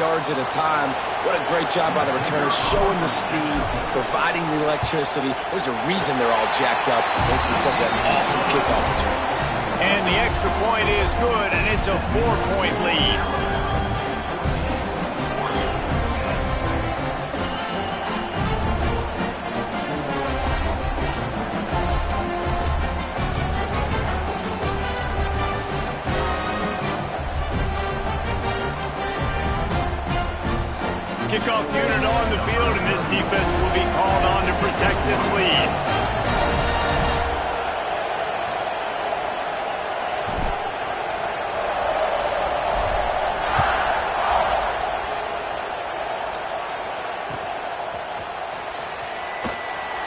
yards at a time. What a great job by the returners, showing the speed, providing the electricity. There's a reason they're all jacked up. It's because of that awesome kickoff return. And the extra point is good, and it's a 4-point lead. Kickoff unit on the field, and this defense will be called on to protect this lead.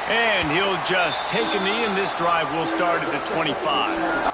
And he'll just take a knee, and this drive will start at the 25.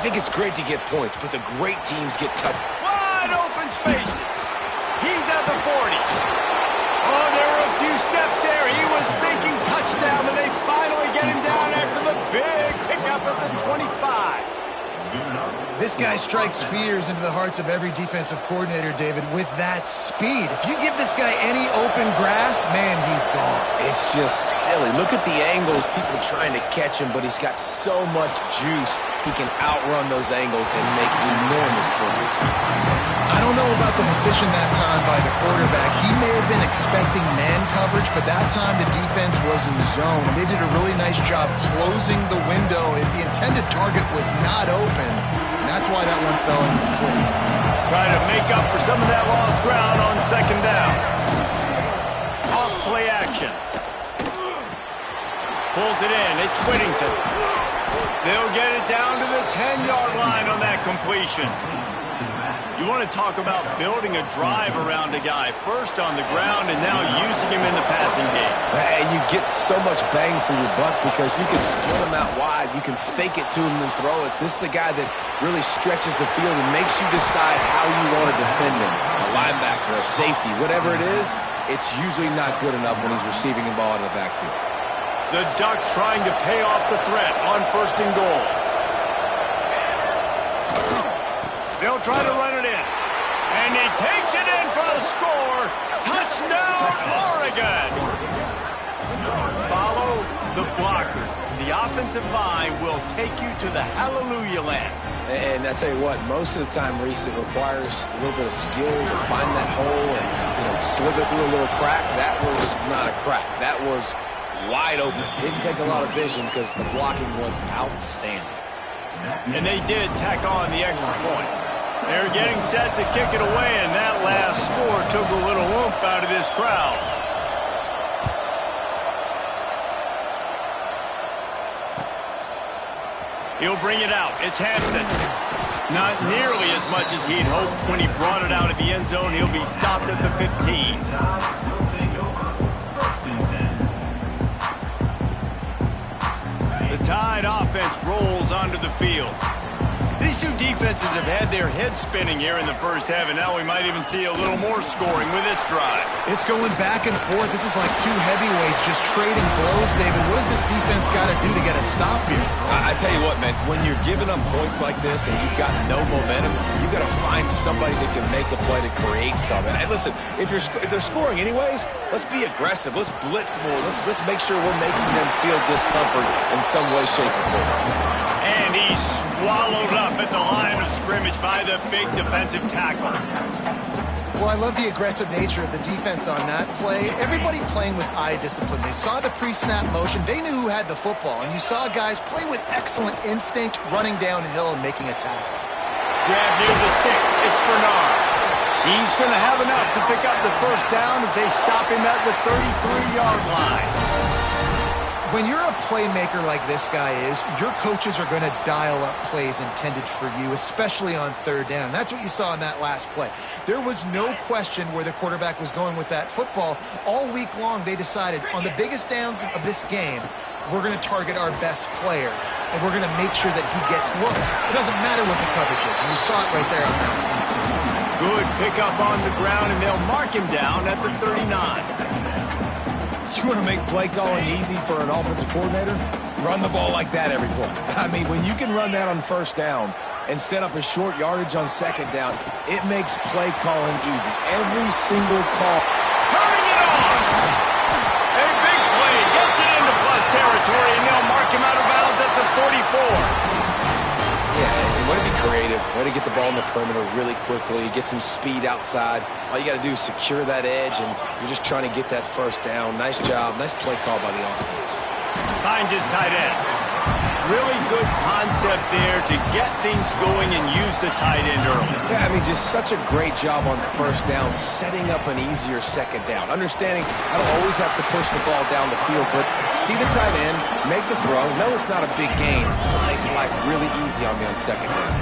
It's great to get points, but the great teams get touched. Wide open spaces. He's at the 40. Oh, there were a few steps there. He was thinking touchdown, but they finally get him down after the big pickup at the 25. This guy strikes fears into the hearts of every defensive coordinator, David, with that speed. If you give this guy any open grass, man, he's gone. It's just silly. Look at the angles, people trying to catch him, but he's got so much juice. He can outrun those angles and make enormous plays. I don't know about the decision that time by the quarterback. He may have been expecting man coverage, but that time the defense was in zone. They did a really nice job closing the window. The intended target was not open. And that's why that one fell incomplete. Trying to make up for some of that lost ground on second down. Off play action. Pulls it in. It's Whittington. They'll get it down to the 10-yard line on that completion. You want to talk about building a drive around a guy, first on the ground and now using him in the passing game. And you get so much bang for your buck because you can split him out wide. You can fake it to him and throw it. This is the guy that really stretches the field and makes you decide how you want to defend him. A linebacker, a safety, whatever it is, it's usually not good enough when he's receiving the ball out of the backfield. The Ducks trying to pay off the threat on first and goal. They'll try to run it in. And he takes it in for the score. Touchdown, Oregon! Follow the blockers. The offensive line will take you to the hallelujah land. And I tell you what, most of the time, Reese, it requires a little bit of skill to find that hole and slither through a little crack. That was not a crack. That was wide open. Didn't take a lot of vision because the blocking was outstanding. And they did tack on the extra point. They're getting set to kick it away, and that last score took a little oomph out of this crowd. He'll bring it out. It's Hampton. Not nearly as much as he'd hoped when he brought it out of the end zone. He'll be stopped at the 15. The Tide offense rolls onto the field. These two defenses have had their heads spinning here in the first half, and now we might even see a little more scoring with this drive. It's going back and forth. This is like two heavyweights just trading blows, David. What does this defense got to do to get a stop here? I tell you what, man, when you're giving up points like this and you've got no momentum, you've got to find somebody that can make a play to create something. And listen, if they're scoring anyways, let's be aggressive. Let's blitz more. Let's make sure we're making them feel discomfort in some way, shape, or form. And he's swallowed up at the line of scrimmage by the big defensive tackle. Well, I love the aggressive nature of the defense on that play. Everybody playing with eye discipline. They saw the pre-snap motion. They knew who had the football. And you saw guys play with excellent instinct, running downhill and making a tackle. Grab near the sticks. It's Bernard. He's going to have enough to pick up the first down as they stop him at the 33-yard line. When you're a playmaker like this guy is, your coaches are going to dial up plays intended for you, especially on third down. That's what you saw in that last play. There was no question where the quarterback was going with that football. All week long, they decided on the biggest downs of this game, we're going to target our best player, and we're going to make sure that he gets looks. It doesn't matter what the coverage is, and you saw it right there on that. Good pickup on the ground, and they'll mark him down at the 39. You want to make play calling easy for an offensive coordinator? Run the ball like that every play. I mean, when you can run that on first down and set up a short yardage on second down, it makes play calling easy. Every single call. Turning it on! A big play gets it into plus territory, and they'll mark him out of bounds at the 44. Yeah, and way to be creative, way to get the ball in the perimeter really quickly, get some speed outside. All you got to do is secure that edge, and you're just trying to get that first down. Nice job, nice play call by the offense. Finds his tight end. Really good concept there to get things going and use the tight end early. Yeah, I mean, just such a great job on first down, setting up an easier second down. Understanding I don't always have to push the ball down the field, but see the tight end, make the throw. No, it's not a big gain. Makes life really easy on me on second down.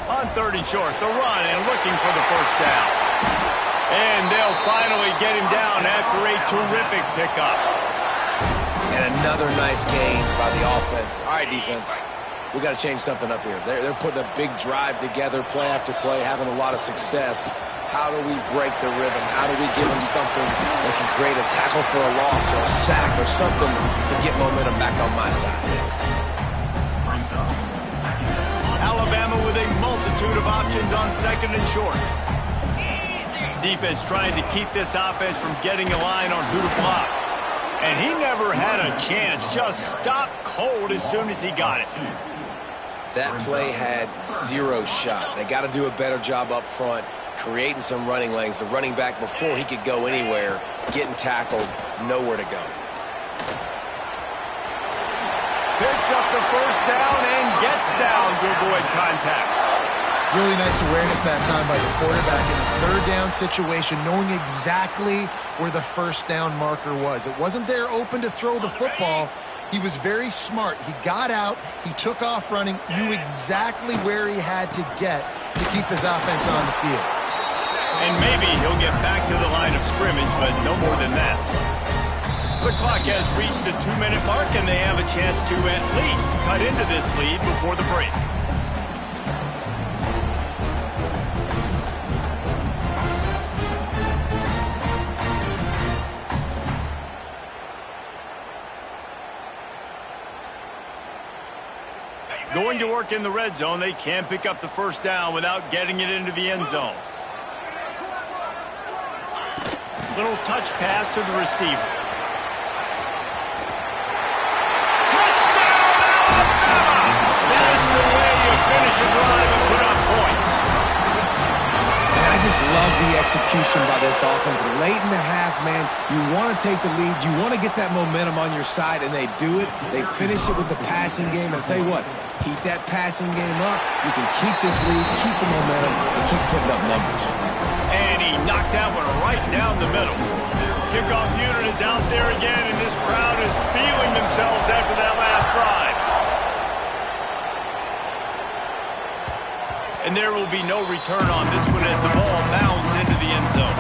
On third and short, the run and looking for the first down. And they'll finally get him down after a terrific pickup. And another nice gain by the offense. All right, defense, we got to change something up here. They're putting a big drive together, play after play, having a lot of success. How do we break the rhythm? How do we give them something that can create a tackle for a loss or a sack or something to get momentum back on my side? Alabama with a multitude of options on second and short. Defense trying to keep this offense from getting a line on who to block. And he never had a chance. Just stopped cold as soon as he got it. That play had zero shot. They got to do a better job up front, creating some running lanes. The running back, before he could go anywhere, getting tackled, nowhere to go. Picks up the first down and gets down to avoid contact. Really nice awareness that time by the quarterback in a third down situation, knowing exactly where the first down marker was. It wasn't there open to throw the football. He was very smart. He got out, he took off running, knew exactly where he had to get to keep his offense on the field. And maybe he'll get back to the line of scrimmage, but no more than that. The clock has reached the 2-minute mark, and they have a chance to at least cut into this lead before the break. Going to work in the red zone, they can't pick up the first down without getting it into the end zone. Little touch pass to the receiver. Touchdown, Alabama! That's the way you finish a drive and put up points. And I just love the execution by this offense. Late in the half, man, you want to take the lead. You want to get that momentum on your side, and they do it. They finish it with the passing game. I'll tell you what, keep that passing game up. You can keep this lead, keep the momentum, and keep putting up numbers. And he knocked that one right down the middle. Kickoff unit is out there again, and this crowd is feeling themselves after that last drive. And there will be no return on this one as the ball bounds into the end zone.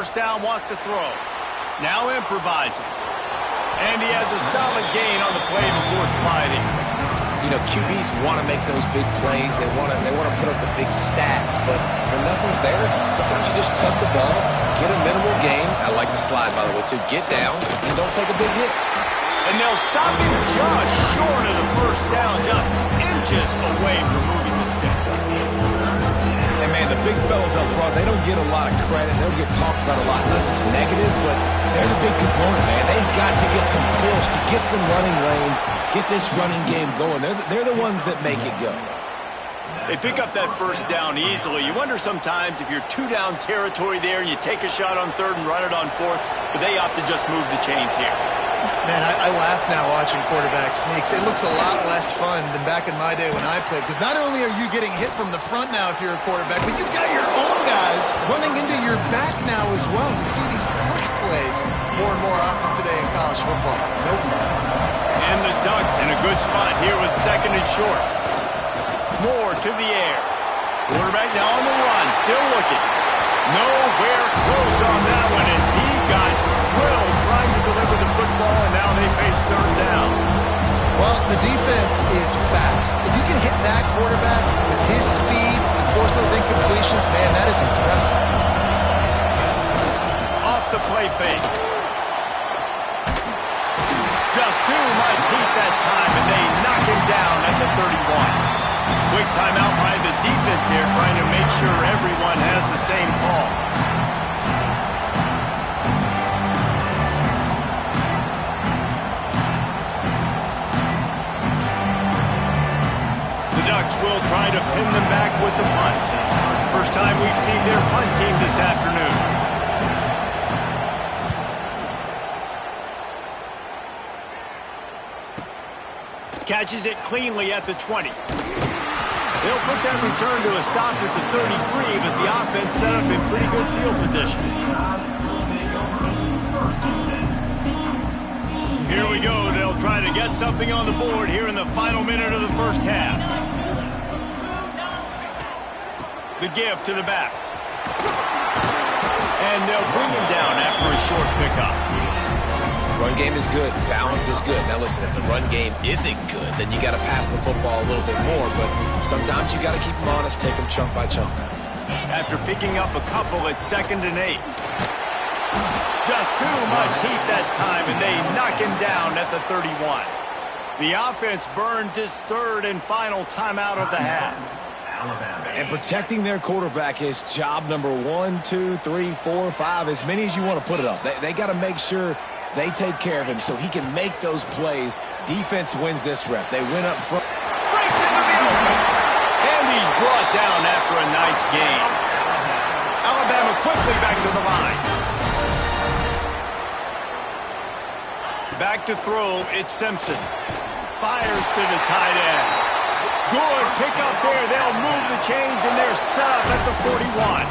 first down, wants to throw. Now improvising. And he has a solid gain on the play before sliding. You know, QBs want to make those big plays. They want to put up the big stats. But when nothing's there, sometimes you just tuck the ball, get a minimal gain. I like the slide, by the way, too. Get down and don't take a big hit. And they'll stop him just short of the first down, just inches away from moving the sticks. And, man, the big fellas up front, they don't get a lot of credit. They don't get talked about a lot unless it's negative, but they're the big component, man. They've got to get some push, to get some running lanes, get this running game going. They're the ones that make it go. They pick up that first down easily. You wonder sometimes if you're two-down territory there and you take a shot on third and run it on fourth, but they opt to just move the chains here. Man, I laugh now watching quarterback sneaks. It looks a lot less fun than back in my day when I played, because not only are you getting hit from the front now if you're a quarterback, but you've got your own guys running into your back now as well. We see these push plays more and more often today in college football. No fun. And the Ducks in a good spot here with second and short. Moore to the air. Quarterback now on the run, still looking. Nowhere close on that one as he got drilled trying to deliver the football, and now they face third down. Well, the defense is fast. If you can hit that quarterback with his speed and force those incompletions, man, that is impressive. Off the play fake. Just too much heat that time, and they knock him down at the 31. Quick timeout by the defense here, trying to make sure everyone has the same call. The Ducks will try to pin them back with the punt. First time we've seen their punt team this afternoon. Catches it cleanly at the 20. They'll put that return to a stop at the 33, but the offense set up in pretty good field position. Here we go. They'll try to get something on the board here in the final minute of the first half. The give to the back. And they'll bring him down after a short pickup. Run game is good. Balance is good. Now, listen, if the run game isn't good, then you got to pass the football a little bit more. But sometimes you got to keep them honest, take them chunk by chunk. After picking up a couple at 2nd and 8. Just too much heat that time, and they knock him down at the 31. The offense burns its third and final timeout of the half. And protecting their quarterback is job number 1, 2, 3, 4, 5, as many as you want to put it up. They got to make sure they take care of him so he can make those plays. Defense wins this rep. They win up front. Breaks into the open. And he's brought down after a nice gain. Alabama quickly back to the line. Back to throw, it's Simpson. Fires to the tight end. Good pick up there. They'll move the chains, and they're set up at the 41.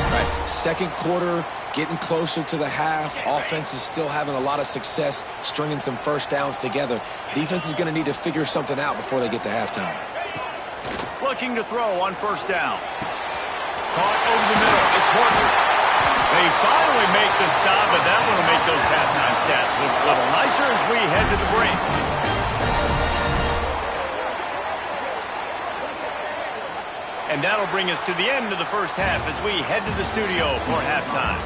Right. Second quarter, getting closer to the half. Offense is still having a lot of success stringing some first downs together. Defense is going to need to figure something out before they get to halftime. Looking to throw on first down. Caught over the middle. It's Horton. They finally make the stop, but that one will make those halftime stats look a little nicer as we head to the break. And that'll bring us to the end of the first half as we head to the studio for halftime.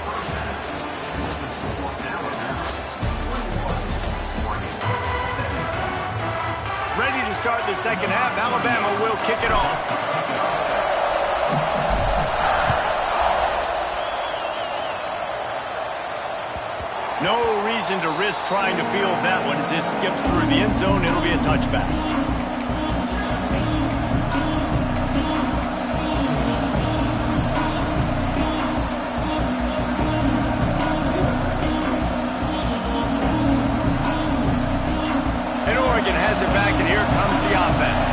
Ready to start the second half. Alabama will kick it off. No reason to risk trying to field that one as it skips through the end zone. It'll be a touchback. And Oregon has it back, and here comes the offense.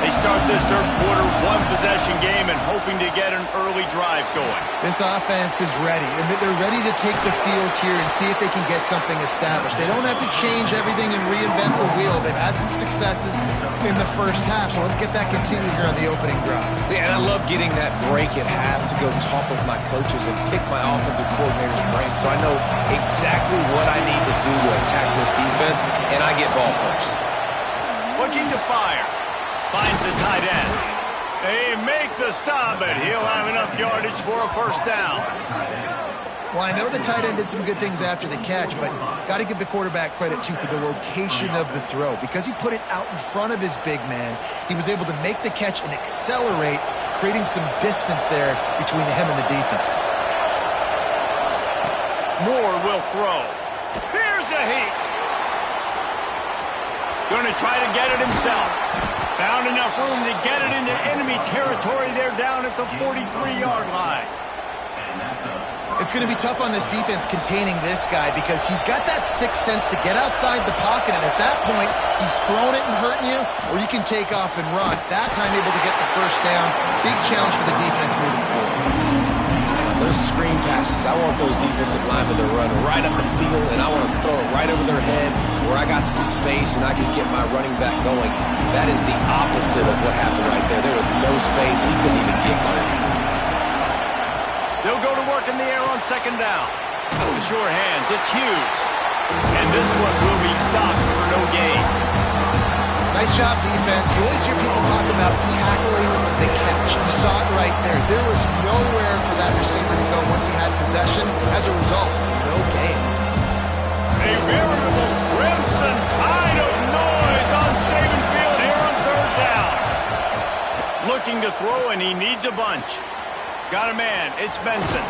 They start this third quarter, one possession possession game and hoping to get an early drive going. This offense is ready, and they're ready to take the field here and see if they can get something established. They don't have to change everything and reinvent the wheel. They've had some successes in the first half, so let's get that continued here on the opening drive. Yeah, and I love getting that break at half to go talk with my coaches and pick my offensive coordinator's brain so I know exactly what I need to do to attack this defense, and I get ball first. Looking to fire. Finds the tight end. They make the stop, but he'll have enough yardage for a first down. Well, I know the tight end did some good things after the catch, but got to give the quarterback credit, too, for the location of the throw. Because he put it out in front of his big man, he was able to make the catch and accelerate, creating some distance there between him and the defense. Moore will throw. Here's a heat. Going to try to get it himself. Found enough room to get it into enemy territory. They're down at the 43-yard line. It's going to be tough on this defense containing this guy because he's got that sixth sense to get outside the pocket, and at that point, he's throwing it and hurting you, or you can take off and run. That time able to get the first down. Big challenge for the defense moving forward. Those screen passes, I want those defensive linemen to run right up the field, and I want to throw it right over their head where I got some space and I can get my running back going. That is the opposite of what happened right there. There was no space. He couldn't even get going. They'll go to work in the air on second down. With sure hands, it's Hughes. And this one will be stopped for no gain. Nice job, defense. You always hear people talk about tackling the catch. You saw it right there. There was nowhere for that receiver to go once he had possession. As a result, no gain. A veritable crimson tide of noise on Saban Field here on third down. Looking to throw, and he needs a bunch. Got a man. It's Benson.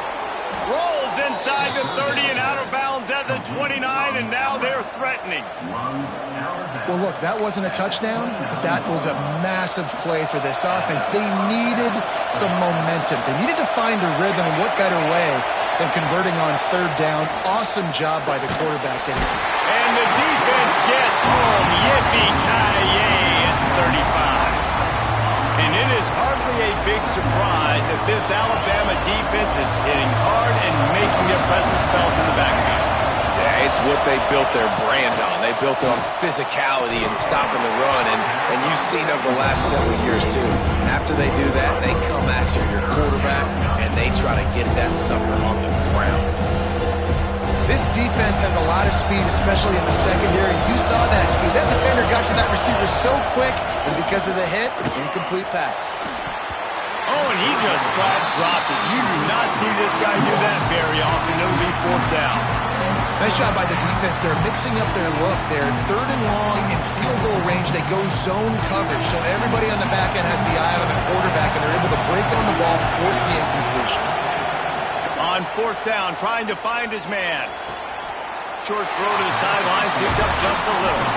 Rolls inside the 30 and out of bounds at the 29, and now they're threatening. Well, look, that wasn't a touchdown, but that was a massive play for this offense. They needed some momentum. They needed to find a rhythm, and what better way than converting on third down. Awesome job by the quarterback. And the defense gets home. Yippee-ki-yay at 35. And it is hardly a big surprise that this Alabama defense is hitting hard and making their presence felt in the backfield. Yeah, it's what they built their brand on. They built it on physicality and stopping the run, and you've seen over the last several years, too. After they do that, they come after your quarterback, and they try to get that sucker on the ground. This defense has a lot of speed, especially in the secondary. You saw that speed. That defender got to that receiver so quick, and because of the hit, incomplete pass. Oh, and he just flat dropped it. You do not see this guy do that very often. It'll be fourth down. Nice job by the defense. They're mixing up their look. They're third and long in field goal range. They go zone coverage, so everybody on the back end has the eye on the quarterback, and they're able to break on the ball, force the incompletion. On fourth down, trying to find his man. Short throw to the sideline, picks up just a little.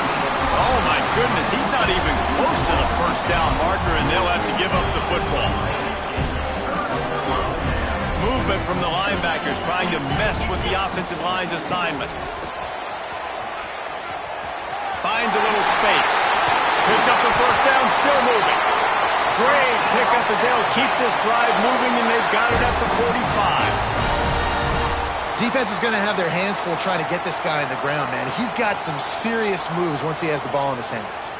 Oh, my goodness, he's not even close to the first down marker, and they'll have to give up the football. Movement from the linebackers trying to mess with the offensive line's assignments. Finds a little space. Picks up the first down, still moving. Great pickup as they'll keep this drive moving, and they've got it at the 45. Defense is going to have their hands full trying to get this guy on the ground, man. He's got some serious moves once he has the ball in his hands.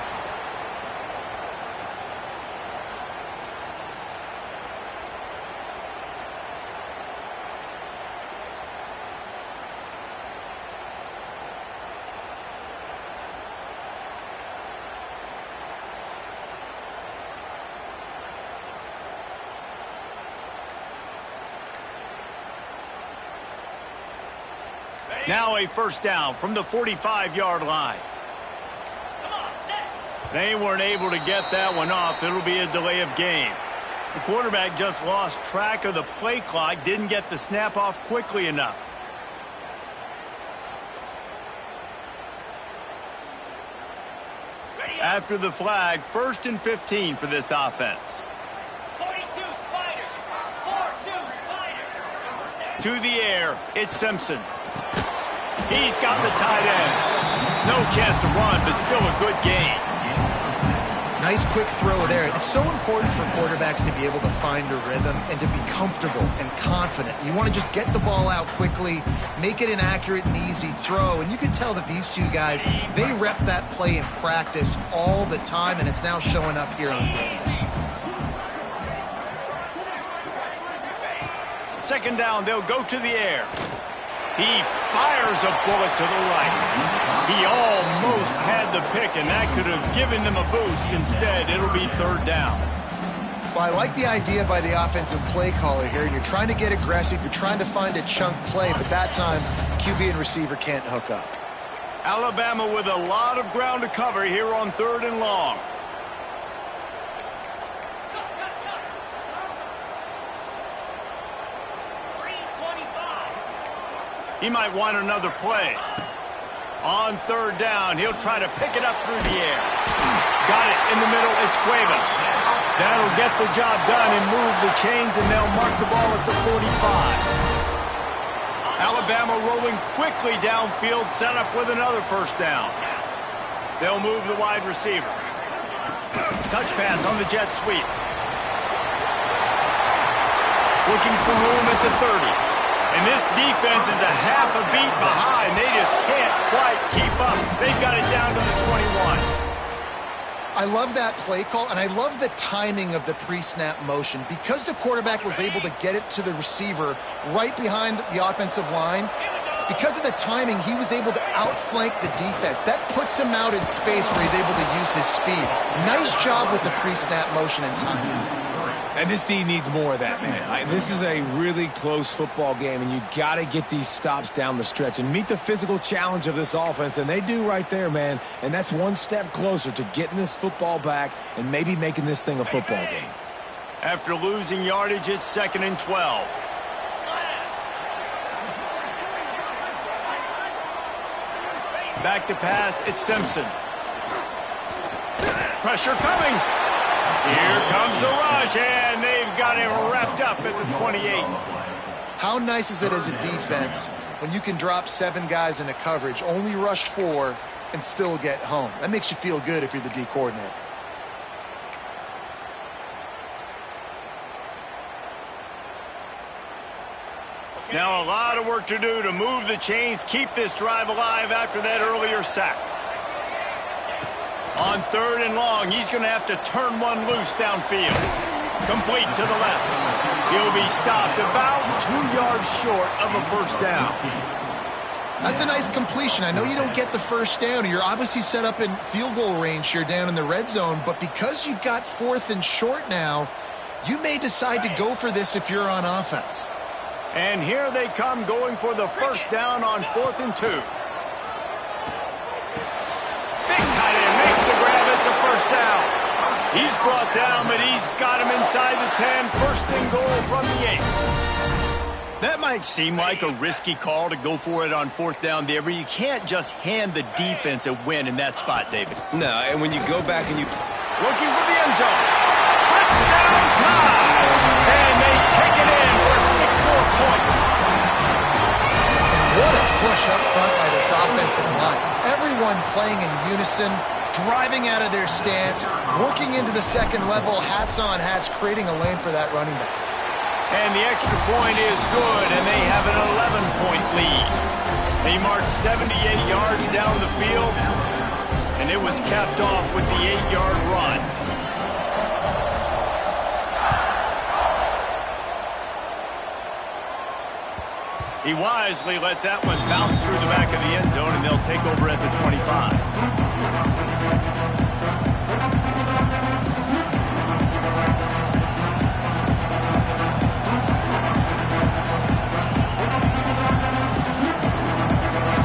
Now a first down from the 45-yard line. They weren't able to get that one off. It'll be a delay of game. The quarterback just lost track of the play clock, didn't get the snap off quickly enough. After the flag, 1st and 15 for this offense. 42 Spiders. 4-2 Spiders. To the air, it's Simpson. He's got the tight end. No chance to run, but still a good gain. Nice quick throw there. It's so important for quarterbacks to be able to find a rhythm and to be comfortable and confident. You want to just get the ball out quickly, make it an accurate and easy throw. And you can tell that these two guys, they rep that play in practice all the time, and it's now showing up here on game. Second down, they'll go to the air. He fires a bullet to the right. He almost had the pick, and that could have given them a boost. Instead, it'll be third down. Well, I like the idea by the offensive play caller here. You're trying to get aggressive. You're trying to find a chunk play, but that time, QB and receiver can't hook up. Alabama with a lot of ground to cover here on 3rd and long. He might want another play. On 3rd down, he'll try to pick it up through the air. Got it in the middle, it's Cuevas. That'll get the job done and move the chains, and they'll mark the ball at the 45. Alabama rolling quickly downfield, set up with another first down. They'll move the wide receiver. Touch pass on the jet sweep. Looking for room at the 30. And this defense is a half a beat behind. They just can't quite keep up. They've got it down to the 21. I love that play call, and I love the timing of the pre-snap motion. Because the quarterback was able to get it to the receiver right behind the offensive line, because of the timing, he was able to outflank the defense. That puts him out in space where he's able to use his speed. Nice job with the pre-snap motion and timing. And this D needs more of that, man. This is a really close football game, and you got to get these stops down the stretch and meet the physical challenge of this offense, and they do right there, man. And that's one step closer to getting this football back and maybe making this thing a football game. After losing yardage, it's 2nd and 12. Back to pass, it's Simpson. Pressure coming. Here comes the rush, and they've got him wrapped up at the 28. How nice is it as a defense when you can drop 7 guys into coverage, only rush 4, and still get home? That makes you feel good if you're the D coordinator. Now a lot of work to do to move the chains, keep this drive alive after that earlier sack. On 3rd and long, he's going to have to turn one loose downfield. Complete to the left. He'll be stopped about 2 yards short of a first down. That's a nice completion. I know you don't get the first down. You're obviously set up in field goal range here down in the red zone, but because you've got 4th and short now, you may decide to go for this if you're on offense. And here they come going for the first down on 4th and 2. Big tight end makes the grab. It's a first down. He's brought down, but he's got him inside the 10. First and goal from the 8. That might seem like a risky call to go for it on 4th down there, but you can't just hand the defense a win in that spot, David. No, and when you go back and you... Looking for the end zone. Touchdown time! And they take it in for 6 more points. What a push up front by this offensive line. Everyone playing in unison, driving out of their stance, working into the second level, hats on hats, creating a lane for that running back. And the extra point is good, and they have an 11-point lead. They marched 78 yards down the field, and it was capped off with the 8-yard run. He wisely lets that one bounce through the back of the end zone, and they'll take over at the 25.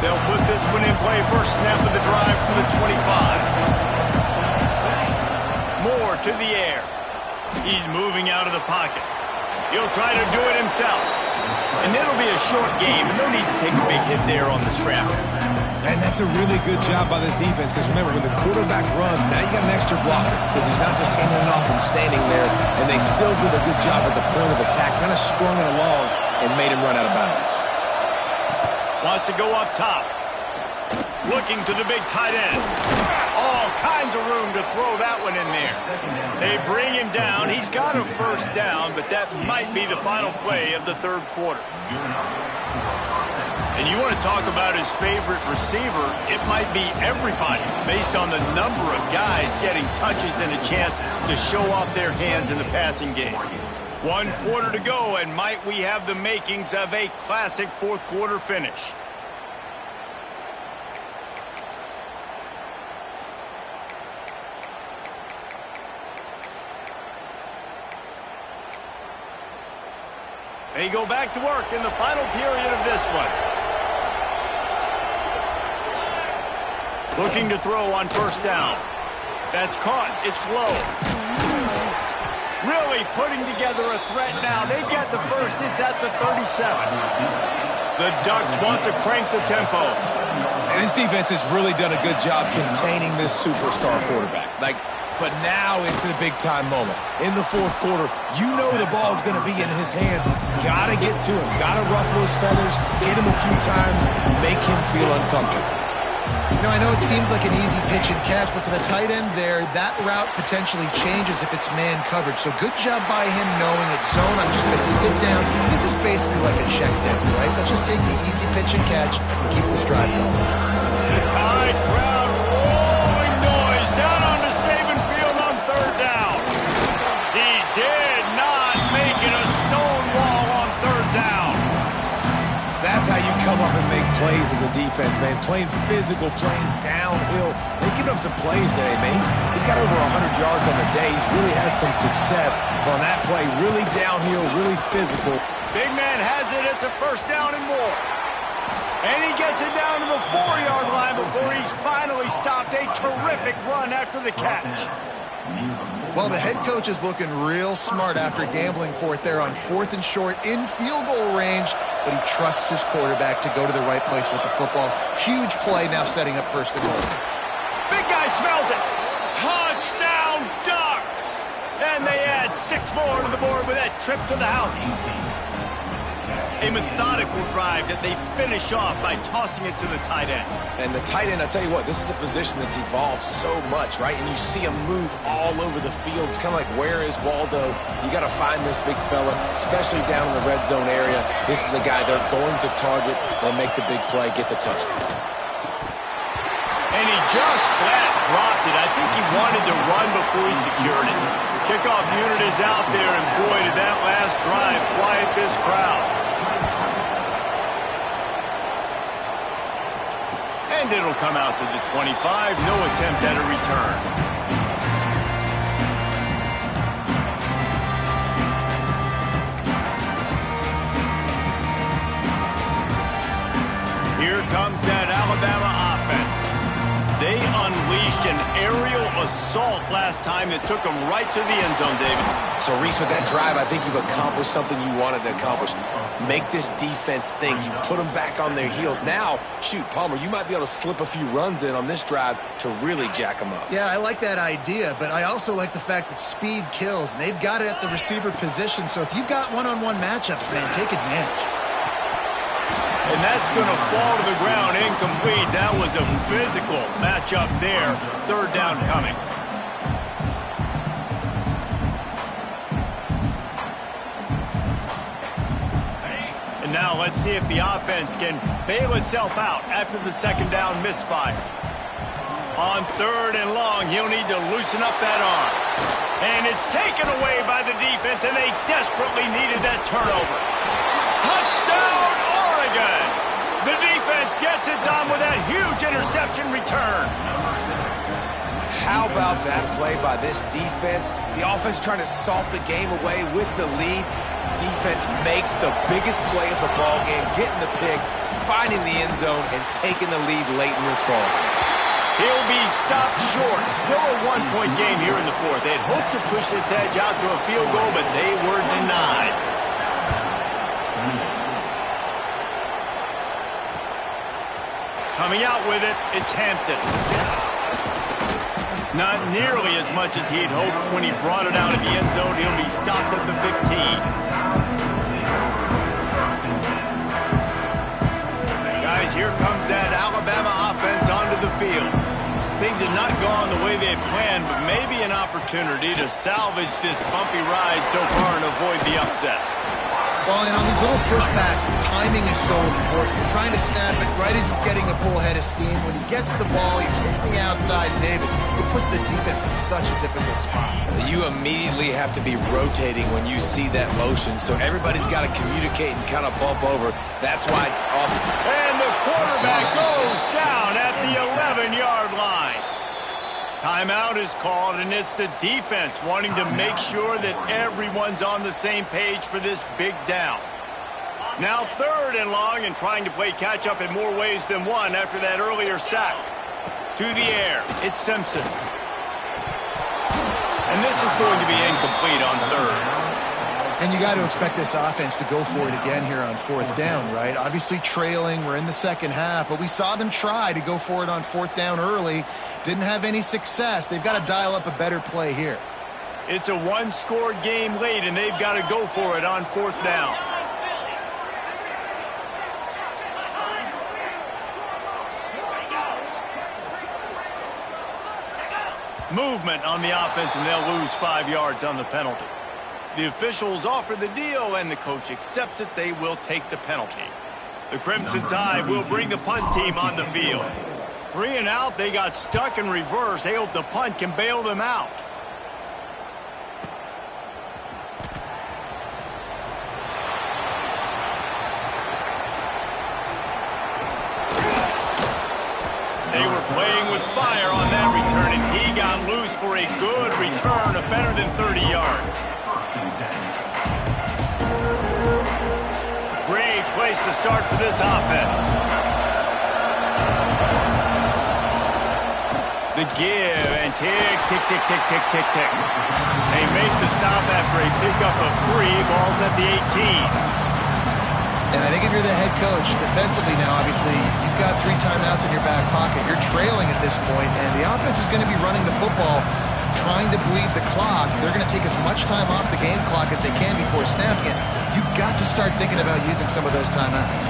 They'll put this one in play. First snap of the drive from the 25. Moore to the air. He's moving out of the pocket. He'll try to do it himself. And it'll be a short game, and no need to take a big hit there on the scrap. And that's a really good job by this defense, because remember, when the quarterback runs, now you got an extra blocker, because he's not just handing it off and standing there, and they still did a good job at the point of attack, kind of strung it along and made him run out of bounds. Wants to go up top. Looking to the big tight end. All kinds of room to throw that one in there. They bring him down. He's got a first down, but that might be the final play of the third quarter. And you want to talk about his favorite receiver, it might be everybody based on the number of guys getting touches and a chance to show off their hands in the passing game. 1 quarter to go, and might we have the makings of a classic fourth quarter finish. They go back to work in the final period of this one. Looking to throw on first down. That's caught. It's low. Really putting together a threat now. They get the first. It's at the 37. The Ducks want to crank the tempo. And this defense has really done a good job containing this superstar quarterback. But now it's the big-time moment. In the fourth quarter, you know the ball's going to be in his hands. Got to get to him. Got to ruffle his feathers, hit him a few times, make him feel uncomfortable. You know, I know it seems like an easy pitch and catch, but for the tight end there, that route potentially changes if it's man coverage. So good job by him knowing it's zone. I'm just going to sit down. This is basically like a check down, right? Let's just take the easy pitch and catch and keep this drive going. The Tide crowd rolling noise down on the Saban field on third down. He did not make it a stone wall on third down. That's how you come up and make plays as a defense, man. Playing physical, playing downhill. They give up some plays today, man. He's got over 100 yards on the day. He's really had some success on that play. Really downhill, really physical. Big man has it. It's a first down and more. And he gets it down to the 4-yard line before he's finally stopped. A terrific run after the catch. Well, the head coach is looking real smart after gambling for it there on 4th and short in field goal range, but he trusts his quarterback to go to the right place with the football. Huge play now setting up first and goal. Big guy smells it. Touchdown, Ducks! And they add 6 more to the board with that trip to the house. A methodical drive that they finish off by tossing it to the tight end. And the tight end, I'll tell you what, this is a position that's evolved so much, right? And you see him move all over the field. It's kind of like, where is Waldo? You got to find this big fella, especially down in the red zone area. This is the guy they're going to target. They'll make the big play, get the touchdown. And he just flat dropped it. I think he wanted to run before he secured it. The kickoff unit is out there, and boy, did that last drive quiet this crowd. And it'll come out to the 25. No attempt at a return. Here comes that Alabama offense. They unleashed an aerial assault last time that took them right to the end zone, David. So, Reese, with that drive, I think you've accomplished something you wanted to accomplish. Make this defense think. You put them back on their heels. Now, shoot, Palmer, you might be able to slip a few runs in on this drive to really jack them up. Yeah, I like that idea, but I also like the fact that speed kills. And they've got it at the receiver position, so if you've got one-on-one matchups, man, take advantage. And that's going to fall to the ground incomplete. That was a physical matchup there. Third down coming. And now let's see if the offense can bail itself out after the second down misfire. On third and long, he'll need to loosen up that arm. And it's taken away by the defense, and they desperately needed that turnover. Touchdown, Oregon! The defense gets it done with that huge interception return. How about that play by this defense? The offense trying to salt the game away with the lead. Defense makes the biggest play of the ball game, getting the pick, finding the end zone, and taking the lead late in this ball game. He'll be stopped short. Still a one-point game here in the fourth. They had hoped to push this edge out to a field goal, but they were denied. Coming out with it, it's Hampton. Not nearly as much as he had hoped when he brought it out of the end zone. He'll be stopped at the 15. Guys, here comes that Alabama offense opportunity to salvage this bumpy ride so far and avoid the upset. Well, and on these little push passes, timing is so important. You're trying to snap it right as he's getting a full head of steam. When he gets the ball, he's hitting the outside navel. It puts the defense in such a difficult spot. You immediately have to be rotating when you see that motion, so everybody's got to communicate and kind of bump over. That's why often... And the quarterback goes down at the 11-yard line. Timeout is called, and it's the defense wanting to make sure that everyone's on the same page for this big down. Now 3rd and long, and trying to play catch-up in more ways than one after that earlier sack. To the air, it's Simpson. And this is going to be incomplete on 3rd. And you got to expect this offense to go for it again here on 4th down, right? Obviously trailing, we're in the second half, but we saw them try to go for it on 4th down early. Didn't have any success. They've got to dial up a better play here. It's a one-score game late, and they've got to go for it on 4th down. Movement on the offense, and they'll lose 5 yards on the penalty. The officials offer the deal, and the coach accepts it. They will take the penalty. The Crimson Tide will bring the punt team on the field. 3 and out, they got stuck in reverse. They hope the punt can bail them out. They were playing with fire on that return, and he got loose for a good return of better than 30 yards. Great place to start for this offense. The give, and tick, tick, tick, tick, tick, tick, tick. They make the stop after a pickup of 3, balls at the 18. And I think if you're the head coach, defensively now, obviously, you've got 3 timeouts in your back pocket. You're trailing at this point, and the offense is going to be running the football, trying to bleed the clock. They're going to take as much time off the game clock as they can before snapping it. You've got to start thinking about using some of those timeouts.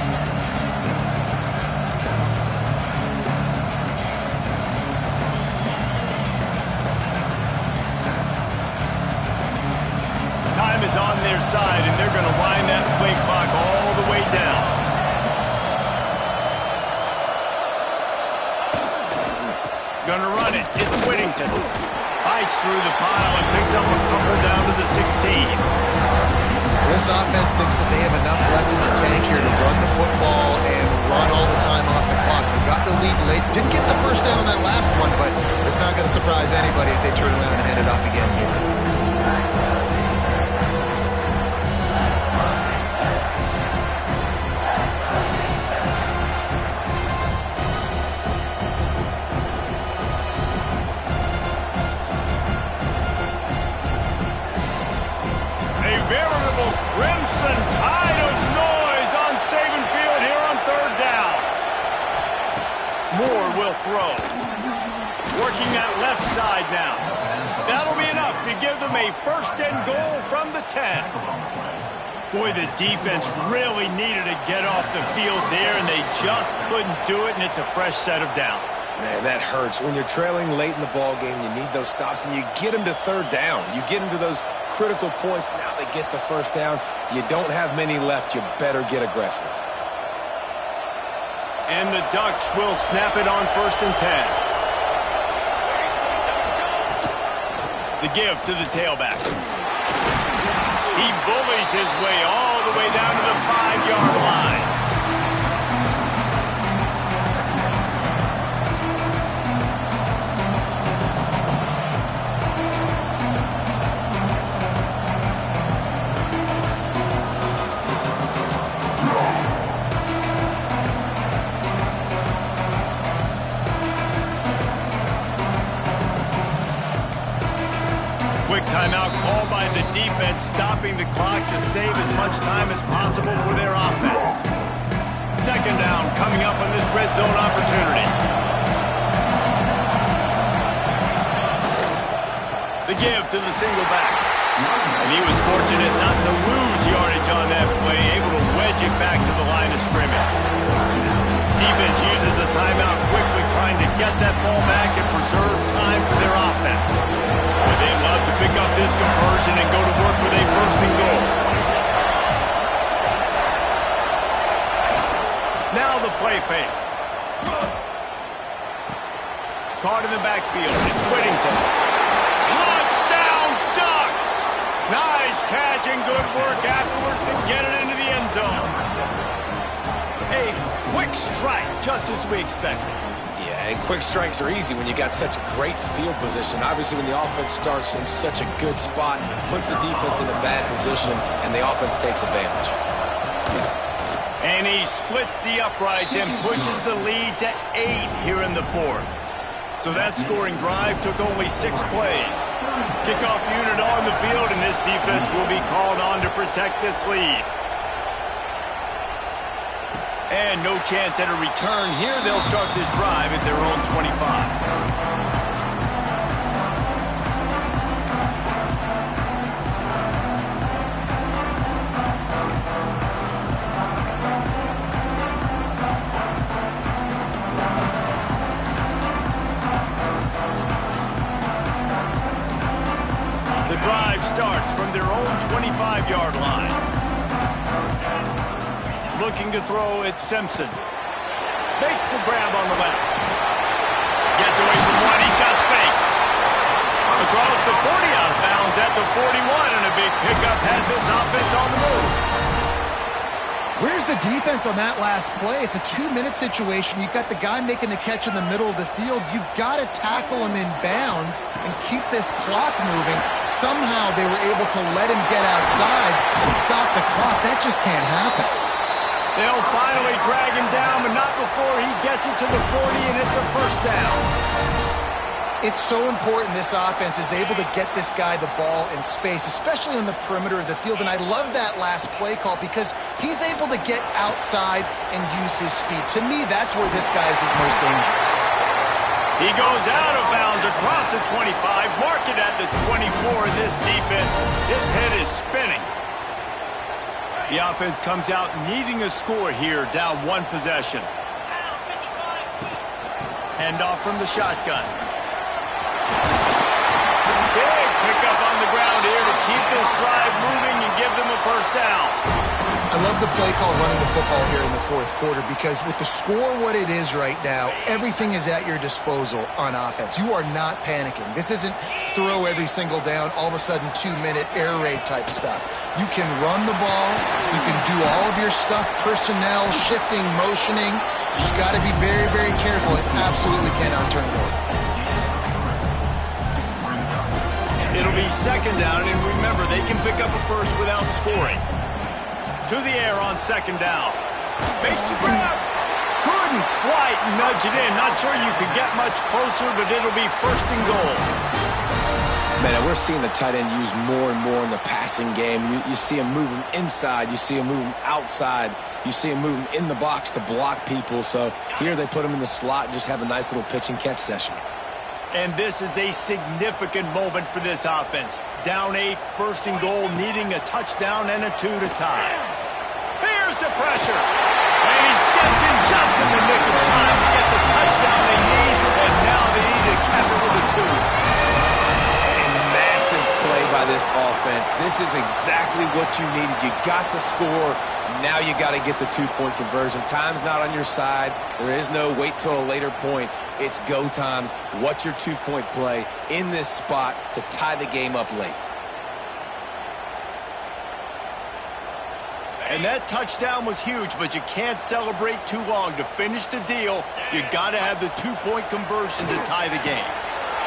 Time is on their side, and they're going to wind that play clock all the way down. Going to run it. It's Whittington. Fights through the pile and picks up a couple down to the 16. This offense thinks that they have enough left in the tank here to run the football and run all the time off the clock. They got the lead late. Didn't get the first down on that last one, but it's not going to surprise anybody if they turn around and hand it off again here. Crimson Tide of noise on Saban Field here on 3rd down. Moore will throw. Working that left side now. That'll be enough to give them a 1st and goal from the 10. Boy, the defense really needed to get off the field there, and they just couldn't do it, and it's a fresh set of downs. Man, that hurts. When you're trailing late in the ball game, you need those stops, and you get them to 3rd down. You get them to those critical points. Now they get the 1st down. You don't have many left. You better get aggressive. And the Ducks will snap it on 1st and 10. The give to the tailback. He bullies his way all the way down to the 5-yard line. Quick timeout called by the defense, stopping the clock to save as much time as possible for their offense. 2nd down coming up on this red zone opportunity. The give to the single back. And he was fortunate not to lose yardage on that play, able to wedge it back to the line of scrimmage. Defense uses a timeout quickly, trying to get that ball back and preserve time for their offense. With him play fake. Caught in the backfield. It's Whittington. Touchdown Ducks! Nice catch and good work afterwards to get it into the end zone. A quick strike, just as we expected. Yeah, and quick strikes are easy when you got such great field position. Obviously, when the offense starts in such a good spot, puts the defense in a bad position, and the offense takes advantage. And he splits the uprights and pushes the lead to 8 here in the fourth. So that scoring drive took only 6 plays. Kickoff unit on the field, and this defense will be called on to protect this lead. And no chance at a return here. They'll start this drive at their own 25. The drive starts from their own 25-yard line. Looking to throw at Simpson. Makes the grab on the left. Gets away from one. He's got space. Across the 40 out of bounds at the 41, and a big pickup has this offense on the move. Where's the defense on that last play? It's a 2-minute situation. You've got the guy making the catch in the middle of the field. You've got to tackle him in bounds and keep this clock moving. Somehow they were able to let him get outside and stop the clock. That just can't happen. They'll finally drag him down, but not before he gets it to the 40, and it's a first down. It's so important this offense is able to get this guy the ball in space, especially on the perimeter of the field. And I love that last play call because he's able to get outside and use his speed. To me, that's where this guy is his most dangerous. He goes out of bounds across the 25, mark it at the 24. This defense, its head is spinning. The offense comes out needing a score here, down 1 possession. Handoff from the shotgun. Big pickup on the ground here to keep this drive moving and give them a first down. I love the play call running the football here in the fourth quarter because with the score what it is right now, everything is at your disposal on offense. You are not panicking. This isn't throw every single down, all of a sudden 2-minute air raid type stuff. You can run the ball. You can do all of your stuff, personnel, shifting, motioning. You just got to be very, very careful. It absolutely cannot turn it over. It'll be second down, and remember, they can pick up a first without scoring. To the air on second down. Makes the grab. Couldn't quite nudge it in. Not sure you could get much closer, but it'll be first and goal. Man, we're seeing the tight end used more and more in the passing game. You see him moving inside. You see him moving outside. You see him moving in the box to block people. So here they put him in the slot and just have a nice little pitch and catch session. And this is a significant moment for this offense. Down 8, first and goal, needing a touchdown and a 2 to tie. Here's the pressure. And he steps in just in the nick of time to get the touchdown they need. And now they need to cap it with a 2. And massive play by this offense. This is exactly what you needed. You got the score. Now you got to get the 2-point conversion. Time's not on your side. There is no wait till a later point. It's go time. What's your 2-point play in this spot to tie the game up late? And that touchdown was huge, but you can't celebrate too long. To finish the deal, you got to have the 2-point conversion to tie the game.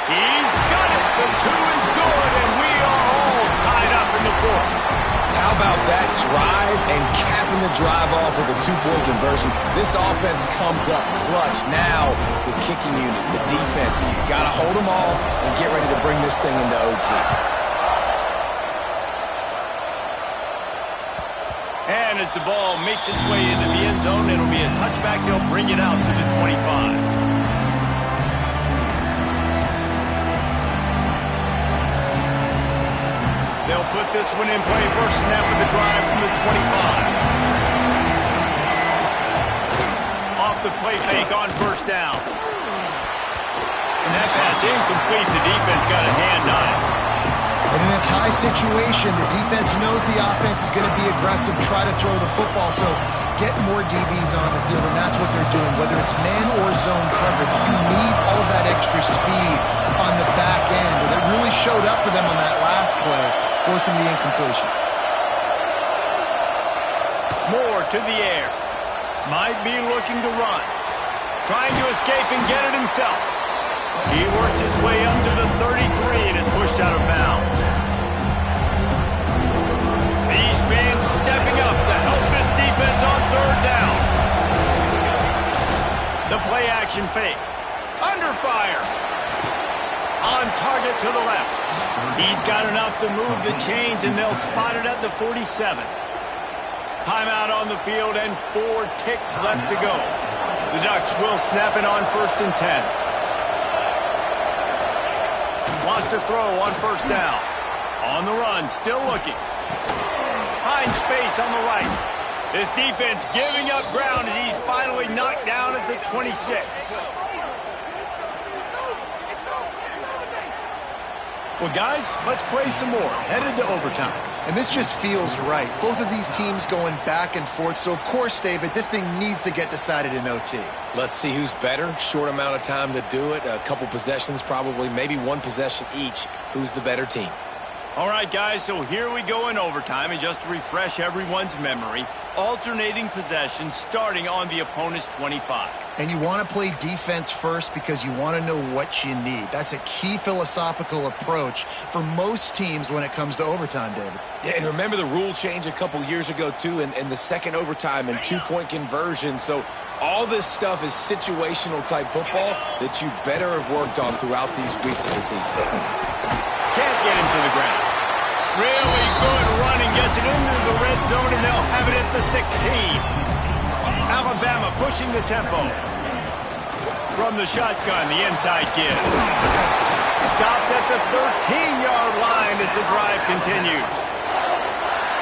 He's got it. The 2 is good, and we are all tied up in the fourth. How about that drive and capping the drive off with a 2-point conversion? This offense comes up clutch. Now the kicking unit, the defense, got to hold them off and get ready to bring this thing into OT. And as the ball makes its way into the end zone, it'll be a touchback. They'll bring it out to the 25. They'll put this one in play. First snap of the drive from the 25. Off the play fake on first down. And that pass incomplete. The defense got a hand on it. And in a tie situation, the defense knows the offense is going to be aggressive, try to throw the football, so get more DBs on the field, and that's what they're doing. Whether it's man or zone coverage, you need all that extra speed on the back end, and it really showed up for them on that last play, forcing the incompletion. More to the air. Might be looking to run. Trying to escape and get it himself. He works his way up to the 33 and is pushed out of bounds. These fans stepping up to help this defense on third down. The play action fake. Under fire. On target to the left. He's got enough to move the chains, and they'll spot it at the 47. Timeout on the field and 4 ticks left to go. The Ducks will snap it on 1st and 10. Wants to throw on 1st down. On the run, still looking. Finds space on the right. This defense giving up ground as he's finally knocked down at the 26. Well, guys, let's play some more. Headed to overtime. And this just feels right. Both of these teams going back and forth. So, of course, David, this thing needs to get decided in OT. Let's see who's better. Short amount of time to do it. A couple possessions probably. Maybe one possession each. Who's the better team? All right, guys, so here we go in overtime. And just to refresh everyone's memory, alternating possessions starting on the opponent's 25. And you want to play defense first because you want to know what you need. That's a key philosophical approach for most teams when it comes to overtime, David. Yeah, and remember the rule change a couple years ago, too, in the second overtime and 2-point conversion. So all this stuff is situational type football that you better have worked on throughout these weeks of the season. Can't get him to the ground. Really good running, gets it into the red zone, and they'll have it at the 16. Alabama pushing the tempo. From the shotgun, the inside give. Stopped at the 13-yard line as the drive continues.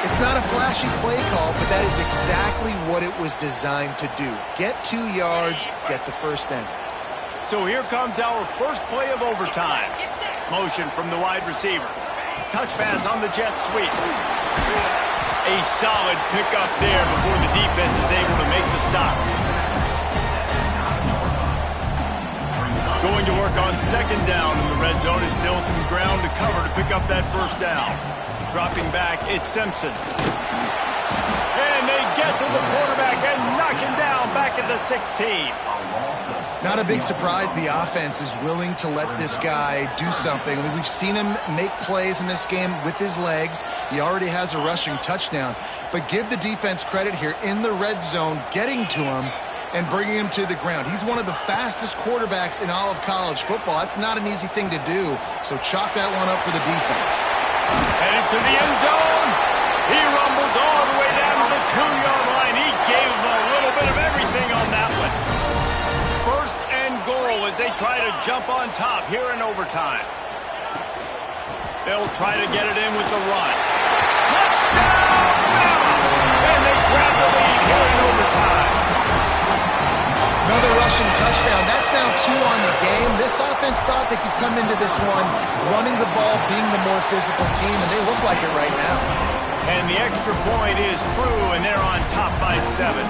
It's not a flashy play call, but that is exactly what it was designed to do. Get 2 yards, get the first down. So here comes our first play of overtime. Motion from the wide receiver. Touch pass on the jet sweep. A solid pickup there before the defense is able to make the stop. Going to work on 2nd down in the red zone is still some ground to cover to pick up that 1st down. Dropping back, it's Simpson. And they get to the quarterback and knock him down back at the 16. Not a big surprise the offense is willing to let this guy do something. I mean, we've seen him make plays in this game with his legs. He already has a rushing touchdown. But give the defense credit here in the red zone, getting to him and bringing him to the ground. He's one of the fastest quarterbacks in all of college football. That's not an easy thing to do. So chalk that one up for the defense. Headed to the end zone. He rumbles all the way down to the 2-yard line. He gave him a little bit of everything on that one. 1st and goal as they try to jump on top here in overtime. They'll try to get it in with the run. Touchdown, Bama! And they grab the lead here in overtime. Another rushing touchdown. That's now 2 on the game. This offense thought they could come into this one running the ball, being the more physical team, and they look like it right now. And the extra point is true, and they're on top by 7.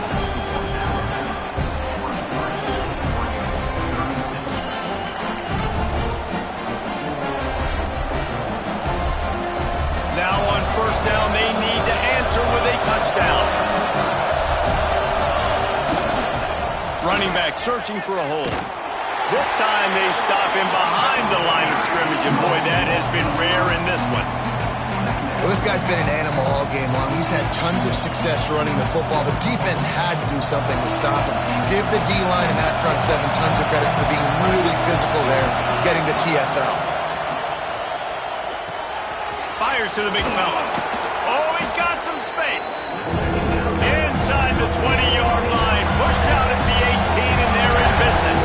Now on 1st down, they need to answer with a touchdown. Running back searching for a hole. This time they stop him behind the line of scrimmage, and boy, that has been rare in this one. Well, this guy's been an animal all game long. He's had tons of success running the football. The defense had to do something to stop him. Give the D-line and that front 7 tons of credit for being really physical there, getting the TFL. Fires to the big fella. Oh, he's got some space. Inside the 20-yard line. Pushed out at the 18, and they're in business.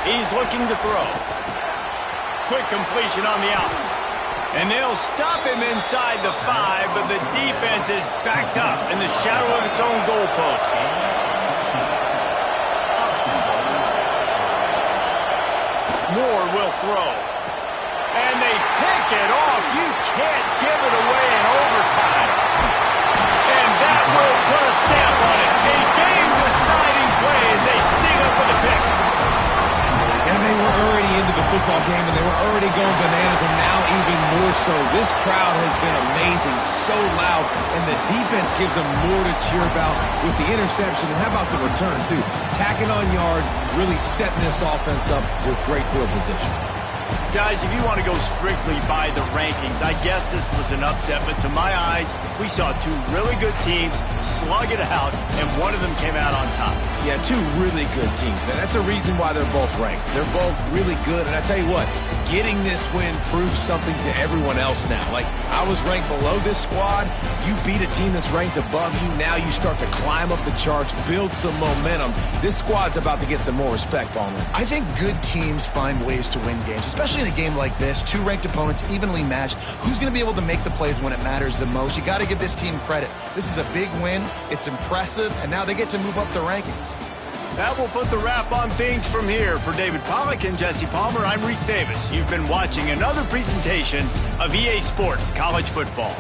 He's looking to throw. Quick completion on the out. And they'll stop him inside the 5, but the defense is backed up in the shadow of its own goalpost. Moore will throw. And they pick it off. You can't give it away in overtime. And that will put a stamp on it. A game-deciding play as they sing up with a pick. And they were already into the football game, and they were already going bananas, and now even more so. This crowd has been amazing, so loud, and the defense gives them more to cheer about with the interception. And how about the return, too? Tacking on yards, really setting this offense up with great field position. Guys, if you want to go strictly by the rankings, I guess this was an upset, but to my eyes, we saw two really good teams slug it out, and one of them came out on top. Yeah, two really good teams. And that's a reason why they're both ranked. They're both really good, and I tell you what, getting this win proves something to everyone else now. Like, I was ranked below this squad. You beat a team that's ranked above you. Now you start to climb up the charts, build some momentum. This squad's about to get some more respect, Ballmer. I think good teams find ways to win games, especially in a game like this. Two ranked opponents, evenly matched. Who's going to be able to make the plays when it matters the most? You got to give this team credit. This is a big win. It's impressive, and now they get to move up the rankings. That will put the wrap on things from here. For David Pollack and Jesse Palmer, I'm Reese Davis. You've been watching another presentation of EA Sports College Football.